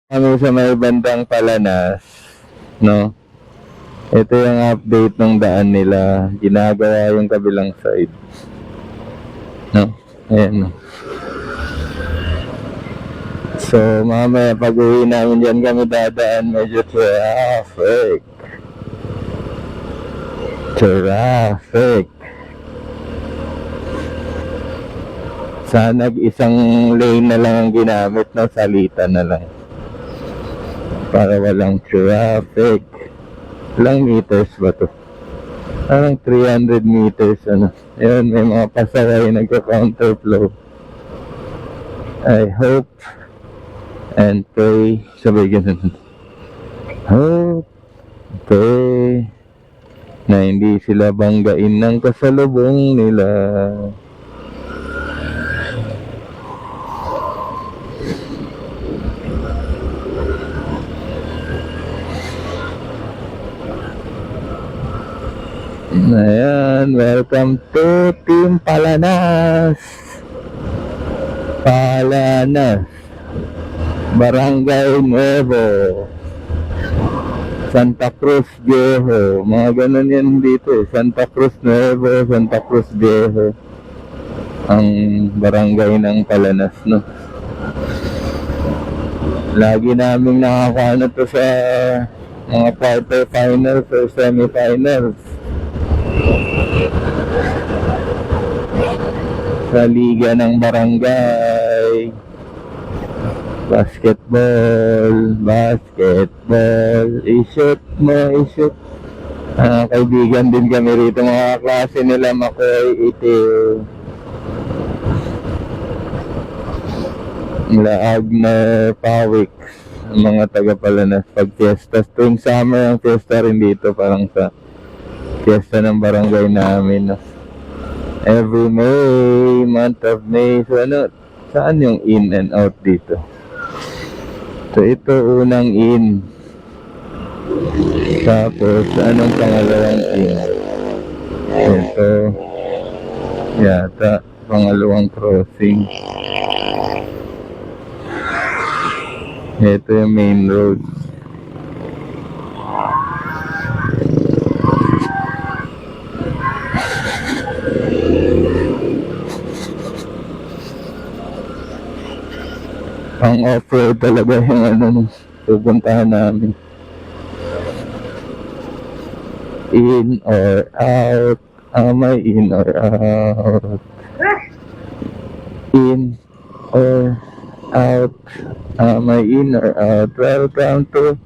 Kami sa may bandang Palanas, no? Ito yung update ng daan nila. Ginagawa yung kabilang side, no? Ayan, no? So, mamaya pag uwi namin dyan kami dadaan, medyo traffic. Traffic. Sana isang lane na lang ang ginamit, no? Salita na lang. Para walang traffic. Ilang meters ba to? Parang 300 meters, ano. Ayun, may mga pasaway nagka-counterflow. I hope and pray, sabi ganun. Hope, pray, na hindi sila banggain ng kasalubong nila. Ayan, welcome to Team Palanas. Palanas, Barangay Nuevo, Santa Cruz Viejo. Mga ganun yan dito. Santa Cruz Nuevo, Santa Cruz Viejo ang barangay ng Palanas, no? Lagi naming nakakaano to sa mga quarterfinals o semifinals sa liga ng barangay. Basketball, i-shoot mo, i-shoot. Kaibigan din kami rito, mga klase nila Makoy, Itil, Agner, Pawik, mga taga Palanas. Pag fiesta, tuwing summer ang fiesta rin dito, parang sa fiesta ng barangay namin, no? Every May, month of May. So ano, saan yung in and out dito? So ito unang in. Tapos anong pangalawang in? Ito yata pangalawang crossing. Ito yung main road. Ang off-road talaga yung ano, pupuntahan namin. In or out? May in or out? In or out? May in or out? Welcome to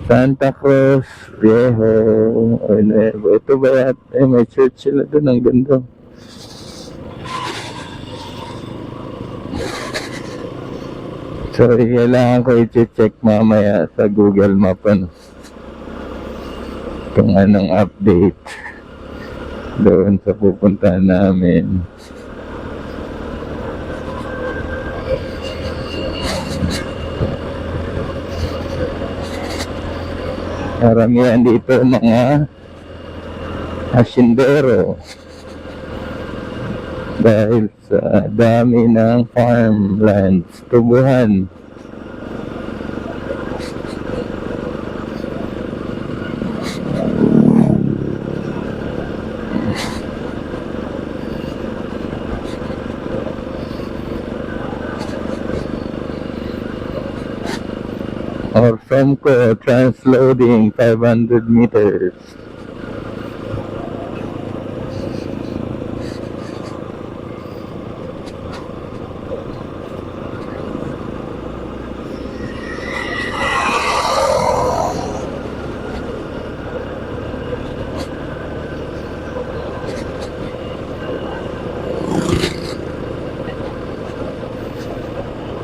Santa Cruz Viejo or Nuevo. Ito ba yan? May church sila doon. Ang ganda. So, kailangan ko i-check mamaya sa Google Map, ano, kung anong update doon sa pupuntahan namin. Karamihan dito mga asyendero dahil sa dami ng farmlands, tubuhan. Or Femco transloading 500 meters.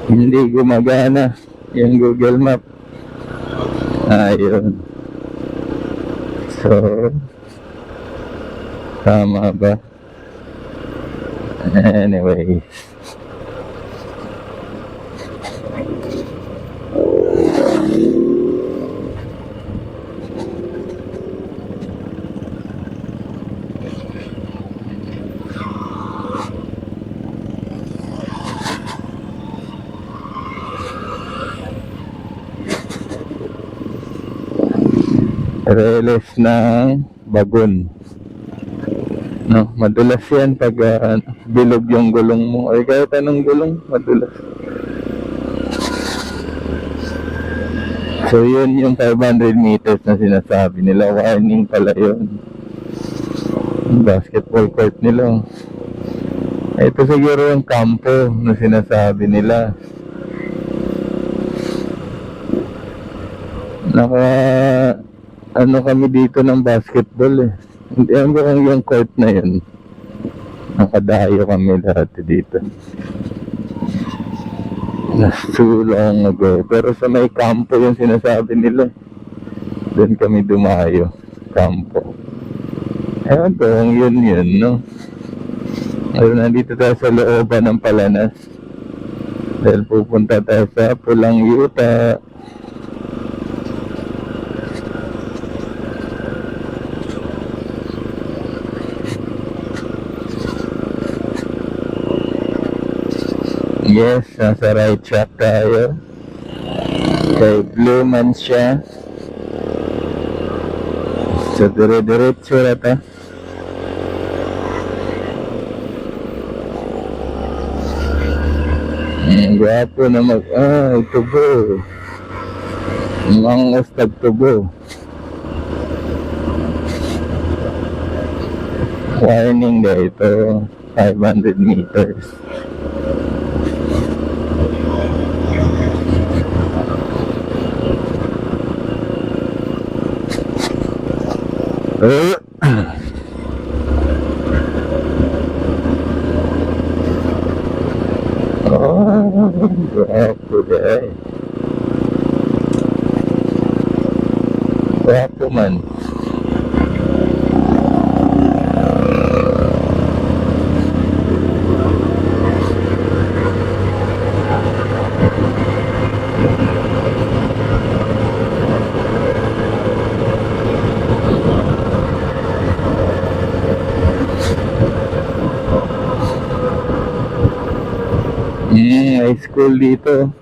Hindi gumagana yung Google Map. Ayun. So, tama ba? Anyway. reles ng bagon. No, madulas yan pag bilog yung gulong mo. Ay kahit anong gulong, madulas. So yun yung 500 meters na sinasabi nila. Warning pala yun. Basketball court nila. Ito siguro yung kampo na sinasabi nila. Ano kami dito ng basketball eh. Hindi ko kung yung court na yun. Nakadayo kami dati dito. That's too long ago. Pero sa may kampo yung sinasabi nila. Doon kami dumayo. Kampo. Ewan ko kung yun, no? Ngayon nandito tayo sa looban ng Palanas. Dahil pupunta tayo sa Pulang Yuta. Yes, nasa right track tayo. Kay Blue Man siya. So, dire-diretso na ta. Gwapo na tubo. Mga ustag tubo. Warning na ito. 500 meters. Gwapo dahil. Gwapo man. May school dito.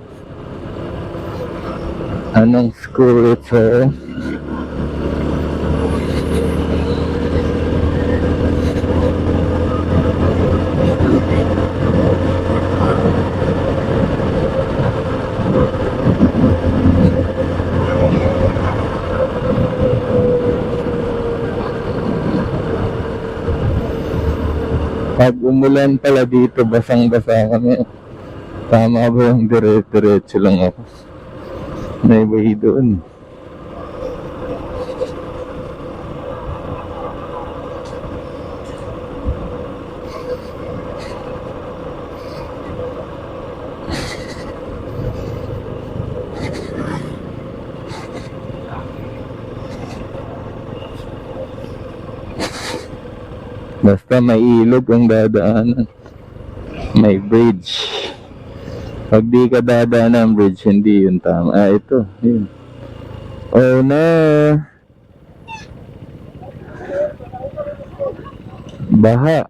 Anong school ito? Pag umulan pala dito, basang-basa kami. Tama ba yung dire-diretso lang ako? May way doon. Basta may ilog ang dadaanan. May bridge. Pag di ka dadaan ng bridge, hindi yun tama. Ito. Yun. Oh, na. Baha.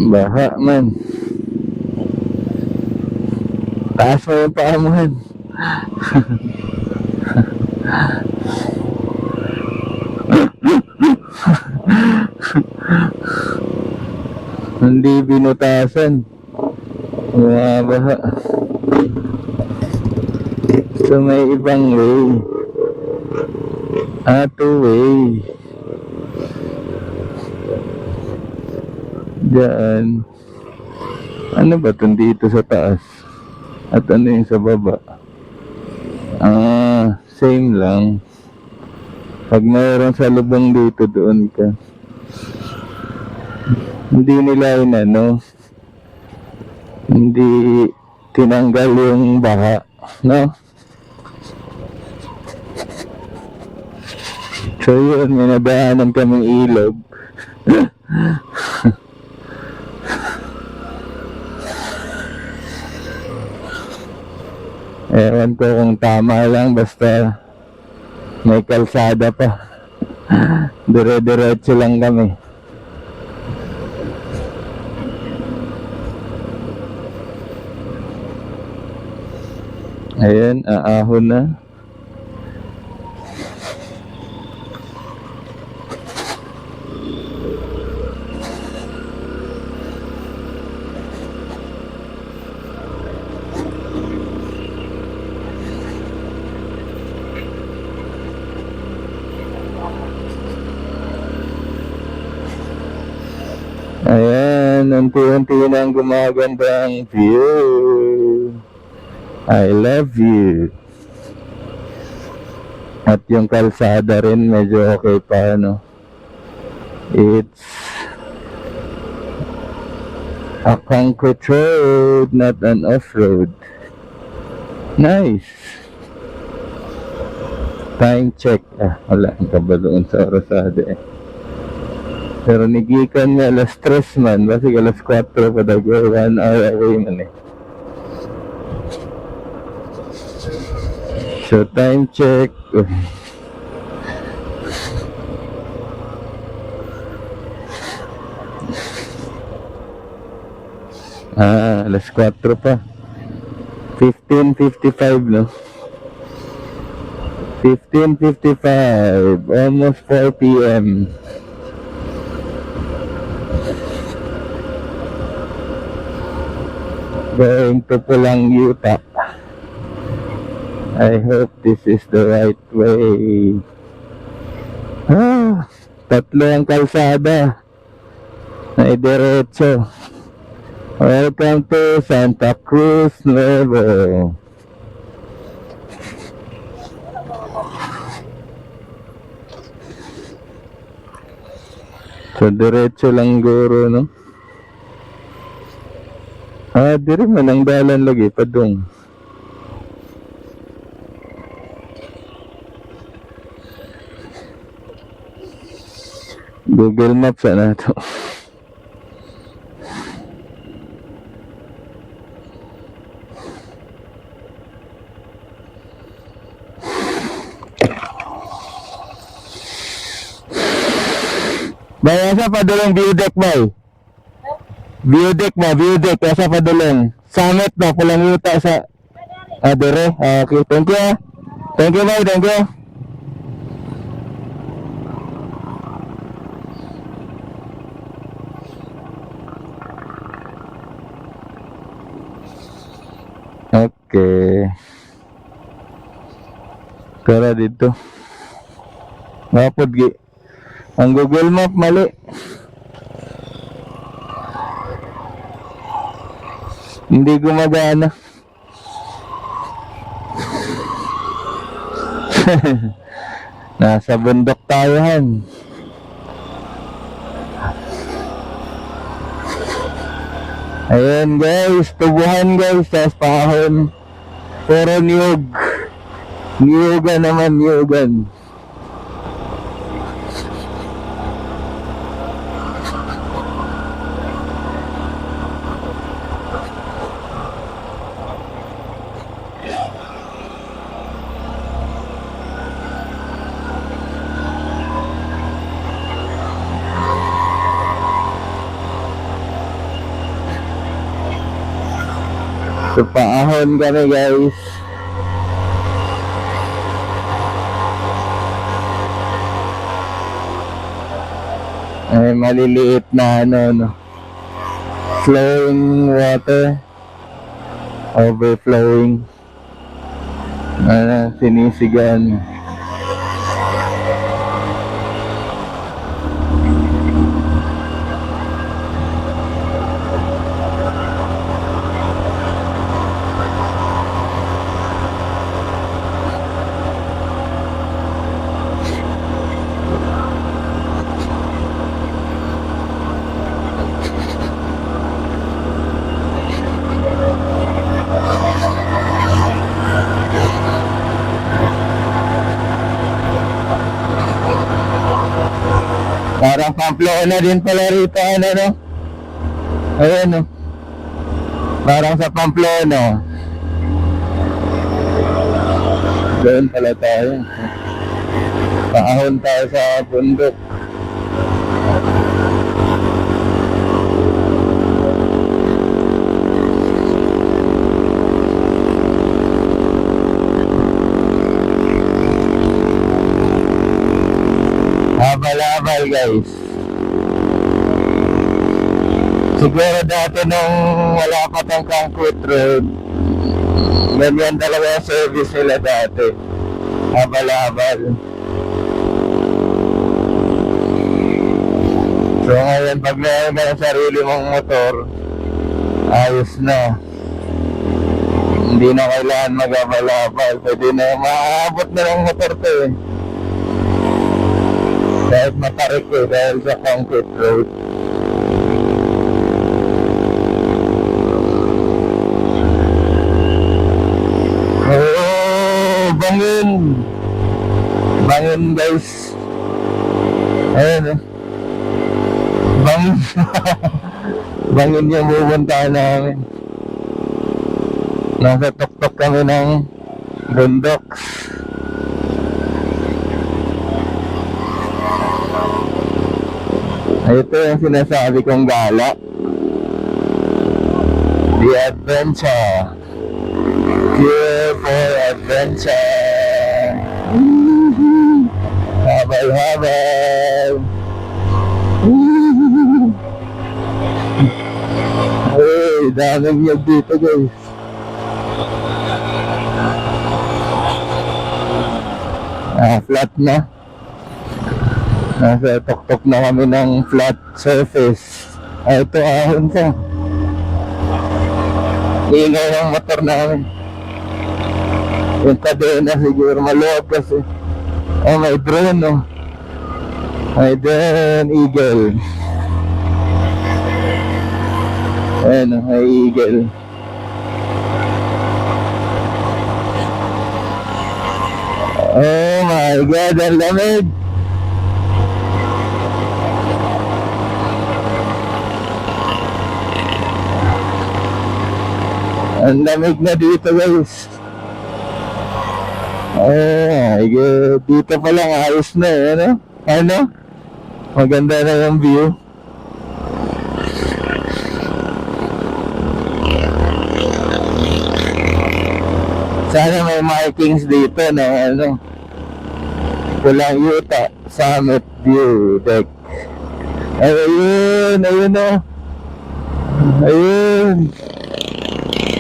Baha man. Taas mo yung paa mo, Han. Hindi binutasan. Baha. So may ibang way. Two-way. Diyan. Ano ba itong dito sa taas? At ano yung sa baba? Same lang. Pag mayroon sa lubang dito, doon ka. Hindi nila hindi tinanggal yung baha, no? So yun, may nadaanan kaming ilog. Ewan ko kung tama lang, basta may kalsada pa. Dire-diretso lang kami. Ayan, aahon na. Ayan, unti-unti na ang gumaganda ang view. I love you. At yung kalsada rin medyo okay pa, no? It's a concrete road, not an off-road. Nice. Time check. Wala, ang kabaloon sa orasada eh. Pero nigikan nga alas 3 man, basig alas 4 pa daw, 1 hour away man eh. So time check. Alas 4 pa. 15:55 no? 15:55, almost 4 p.m. Going to Pulang, Utah. I hope this is the right way. Tatlo ang kalsada na idiretso. Welcome to Santa Cruz Nuevo. So diretso lang guro, no? Diri man ang dalan lagi padung. Google Maps na to. Bay, asa pa dulong view deck, bay? View deck ba? View deck. Asa pa dulong? Summit ba? Pulang Utah sa... dire? Okay, thank you. Thank you, bay. Thank you. Okay. Kara dito. Mapod gi. Ang Google Map mali. Hindi gumagana. Nasa bundok tayo, han. Ayan guys, tubuhan guys, tas pahon. Puro niyog. Niyugan naman, niyugan. So paahon kami guys. Ay maliliit na no. Flowing water. Overflowing. Sinisigan. Parang Pamplona din pala rito, no? Ayan, no? Parang sa Pamplona. Doon pala tayo. ahon tayo sa bundok. Habal-habal guys. Siguro dati nung wala pa tong concrete road, ganyan talaga ang service nila dati. Habal-habal. So ngayon pag meron ka ng sarili mong motor, ayos na. Hindi na kailangan mag-habal-habal. Pwede na maaabot na ng motor to eh. Kahit matarik eh, dahil sa concrete road. Oh, bangin! Bangin guys. Ayan eh. Bangin. Bangin yung pupuntahan namin. Nasa tuktok kami ng bundok. Ito yung sinasabi kong gala. The adventure. Here for adventure. Habal-habal. Hey, daming nyug dito guys. Flat na. Nasa tuktok na kami ng flat surface. Ito ahon ka. Ingay ng motor namin. Yung kadena siguro maluwag kasi. Oh, may drone oh. May drone, eagle. Ayan oh, may eagle. Oh my God, ang lamig. Ang lamig na dito guys. Oh my God, dito pa lang ayos na eh, ano? Ano? Maganda na yung view. Sana may markings dito na ano, Pulang Yuta Summit View Deck. Ayun, ayun o. Ayun.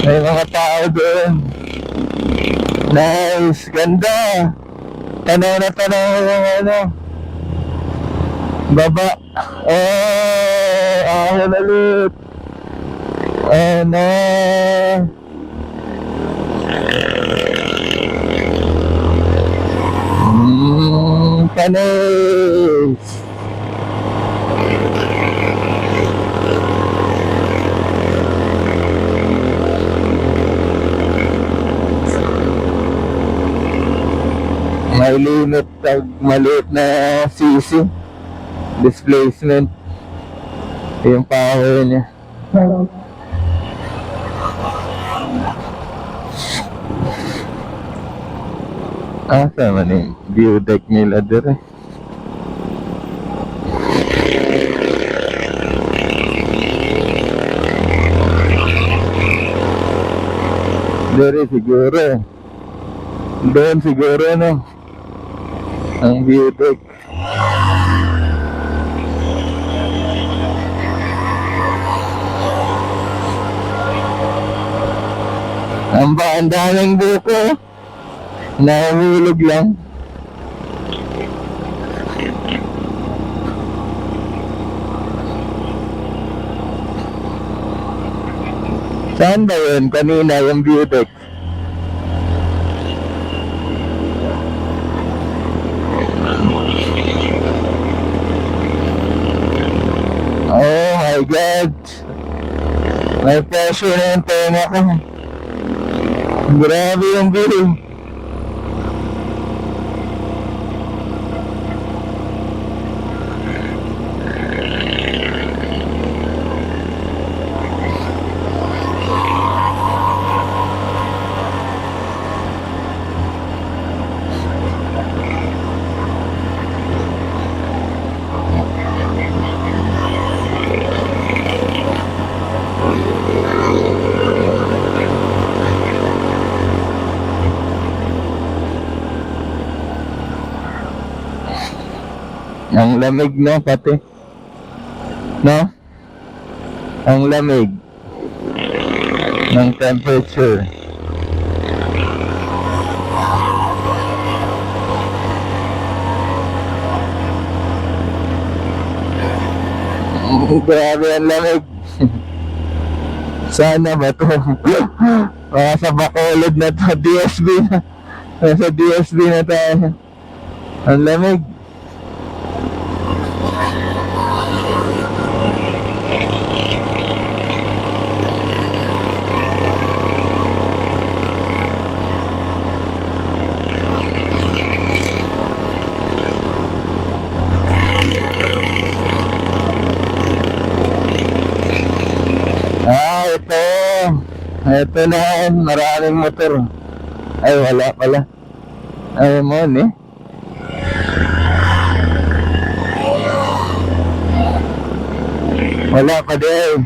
May mga tao doon. Nice, ganda. Tanaw na tanaw yung ano, baba. Oh, ahon ulit. Ano. Panis. May limit pag maliit na CC displacement. Yung power niya. Asa man yung view deck nila dire. Dire siguro. Doon siguro no. Ang view deck. Ang daming buko. Nahulog lang. Saan ba yun? Kanina yung view deck. Oh my God. May pressure na yung tenga ko. Grabe yung view. Ang lamig no, pati. No? Ang lamig ng temperature. Grabe ang lamig. Sana ba to? Baka sa Bacolod na to, DSB na. Nasa DSB na tayo. Ang lamig. Ito. Ito na, maraming motor. Ay, wala pala. Ay, mo, eh. Wala pa din.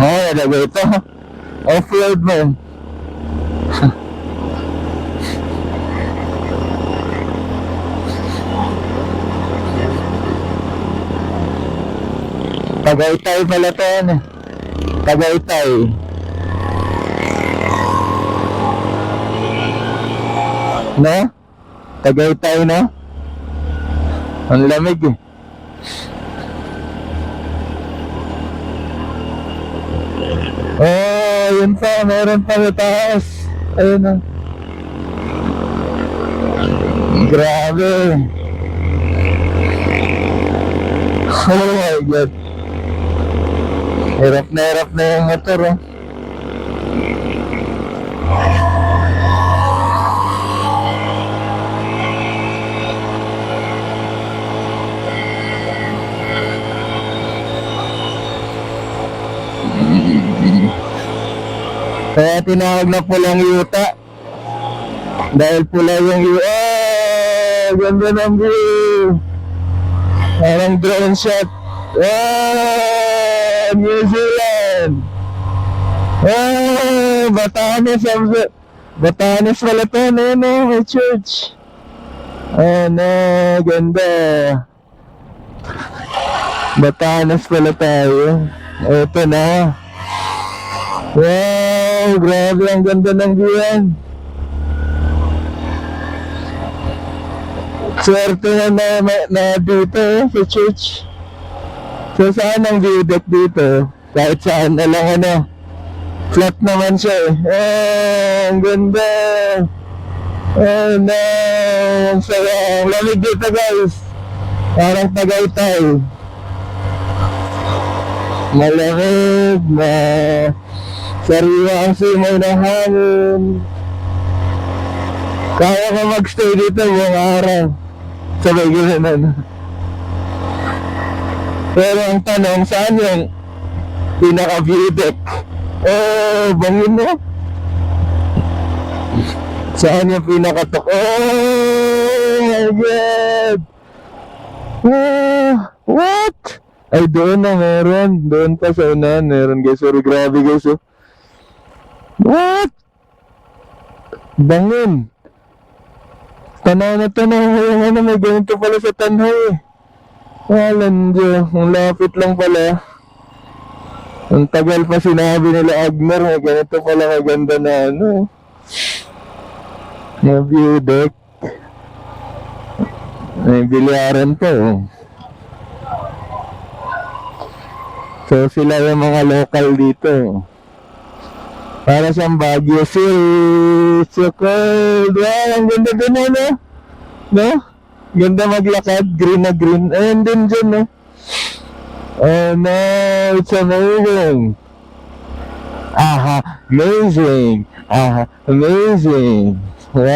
Oh, nalagay ito. Off-road mo. Tagaytay pala ito, ano? Tagaytay. No? Tagaytay, no? Ang lamig eh. Oh, yun pa, meron pa sa taas. Ayun na. Grabe. Oh my God. Hirap na yung motor, oh. Kaya tinawag na pulang yuta. Dahil pula yung yuta. Ganda ng view. Parang drone shot. New Zealand. Batanes. Batanes pala ito. May church. Ganda. Batanes pala tayo. Ito na. Wow, grabe, ang ganda ng view yan. Swerte na dito sa church. So saan ang view deck dito? Kahit saan na lang flat naman siya eh. Ang ganda. Ang saya. Ang lamig dito guys. Parang Tagaytay. Malamig na sariwa ang simoy ng hangin. Kaya ka magstay dito buong araw. Sabay gano'n. Pero ang tanong, saan yung pinaka-view deck? Bangin mo. Saan yung pinaka-tok? My God! What? Ay, doon na meron. Doon pa sa unahan meron guys. Sorry, grabe guys. What? Bangin. Tanaw na yung may ganito pala sa Tanhay eh. Walang Diyo. Ang lapit lang pala. Ang tagal pa sinabi nila Agner. May ganito pala maganda na na view deck. May bilyaran pa So sila yung mga local dito. Para sa Baguio City. So cold. Wow, ang ganda no? Ganda maglakad. Green na green. Ayun din dyan, no? Oh no, it's amazing. Amazing. Amazing. Wow.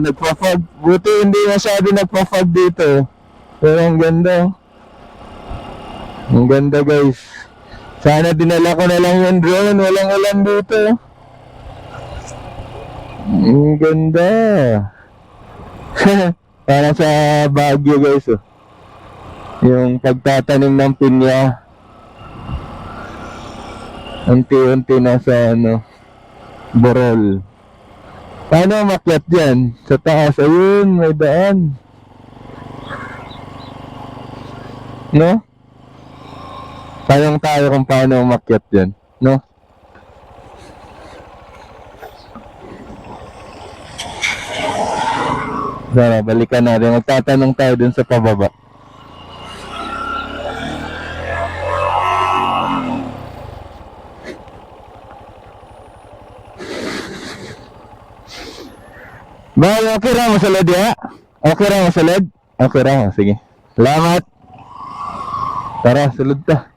Nagpa-fog. Buti hindi masyado nagpa-fog dito. Pero ang ganda. Ang ganda guys. Sana dinala ko na lang yung drone. Walang ulan dito. Ang ganda. Para sa Baguio guys. Yung pagtatanim ng pinya. Unti-unti na sa Borol. Paano umakyat dyan? Sa taas, ayun, may daan. No? Tayong tayo kung paano umakyat dyan. No? Tara, balikan natin. Magtatanong tayo dun sa pababa. Bye, okay ra mo sa led ya? Okay ra mo sa led? Okay ra mo, sige. Salamat. Tara, sulod ta.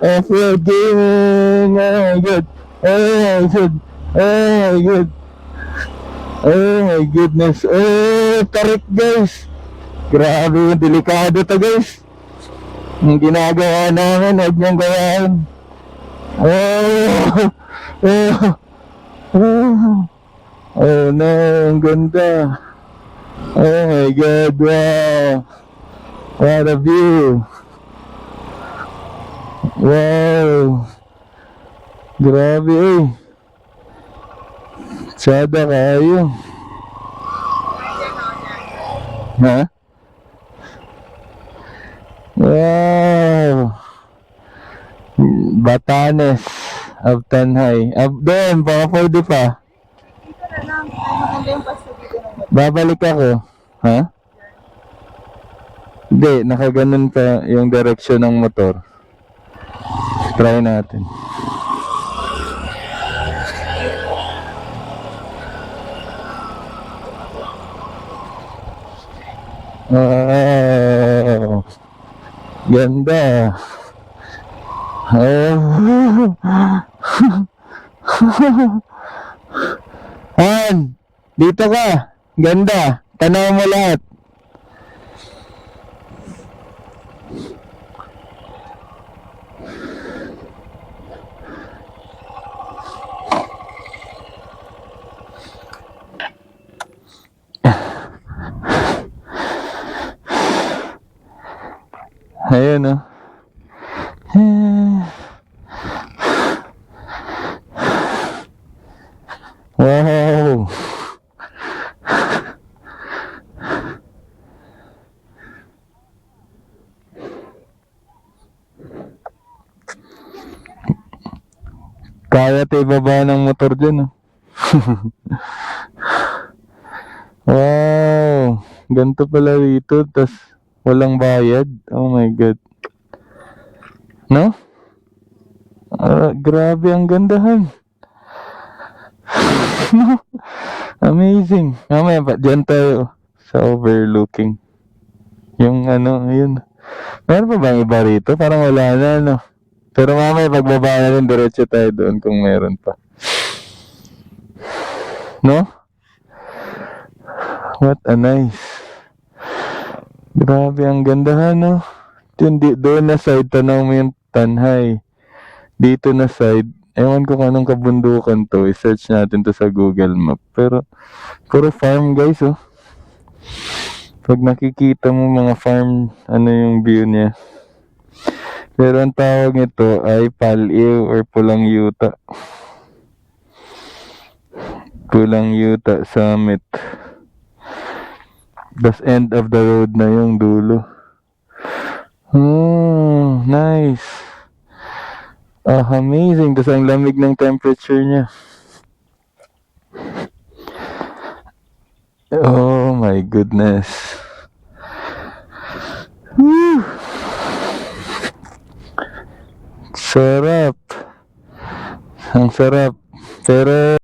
Off-road gaming. Oh my god. Oh my god. Oh my god. Oh my goodness. Oh, tarik guys. Grabe, delikado to guys. Ang ginagawa namin, huwag niyang gawin. Oh. Oh. Oh. Oh no, ang ganda. Oh my god, wow. What a view. Wow. Grabe eh. Sada kayo. Ha? Wow. Batanes of Tanhay. Doon, baka pwede pa. Dito na lang. Ay, maganda yung pasto dito ng Babalik ako. Ha? Hindi, nakaganon pa yung direksyon ng motor. Try natin. Oh, ganda. Oh. Han, dito ka. Ganda. Tanaw mo lahat. Ayun oh. Wow. Kaya tayo ibaba ng motor dyan oh. Wow. Ganito pala dito. Tas walang bayad. Oh my god. No? Grabe ang gandahan. Amazing. Mamaya pa, dyan tayo sa overlooking. Yung ano, yun. Meron pa bang iba rito? Parang wala na, no? Pero mamaya pagbaba na rin, diretso tayo doon kung meron pa. No? What a nice. Grabe ang gandahan, no? Doon na side, tanaw mo yung Tanhay. Dito na side, ewan ko kung anong kabundukan to. I-search natin to sa Google Map. Pero, puro farm guys, oh. Pag nakikita mo mga farm, ano yung view niya. Pero ang tawag nito ay Paliw or Pulang Yuta. Pulang Yuta Summit. Das end of the road na yung dulo. Oh, nice. Amazing. Tapos ang lamig ng temperature niya. Oh my goodness. Woo! Sarap. Ang sarap. Pero